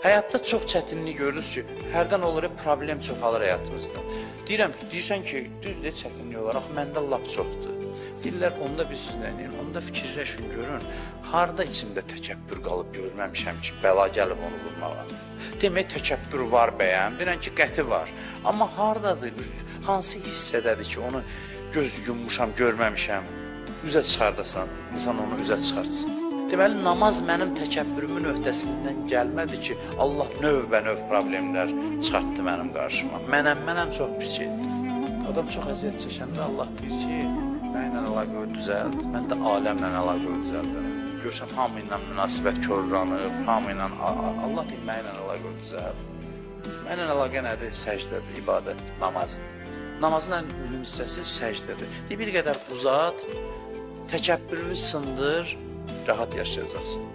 Həyatda çox çətinlik görürüz ki, hərdən olur problem çoxalır həyatımızda. Deyirsən ki, düzdür, çətinlik olar, axı məndə lap çoxdur. Deyirlər, onda biz izləyin, onda fikirləşin, görün, harda içimdə təkəbbür qalıb görməmişəm ki, bəla gəlib onu vurmağa. Demək, təkəbbür var bəyəm, deyirən ki, qəti var. Amma hardadır, hansı hissədədir ki, onu göz yummuşam, görməmişəm, üzə çıxardasan, insan onu üzə çıxartsın. Deməli, namaz mənim təkəbbürümün öhdəsindən gəlmədi ki, Allah növbə-növ problemlər çıxartdı mənim qarşıma. Mənəm çox pis şeydir. Adam çox əziyyət çəkəndə Allah deyir ki, mənlə əlaqə düzəld, mən də aləmlə əlaqə düzəldirəm. Görürsən, hamı ilə münasibət korlanıb, hamı ilə, Allah deyir, mənlə əlaqə düzəld. Mənlə əlaqə nədir? Səcdədir, ibadətdir, namazdır. Namazın ən mühüm hissəsi səcdədir. Bir qədər uzat, təkəbbürünü sındır, rahat yaşayacaqsın.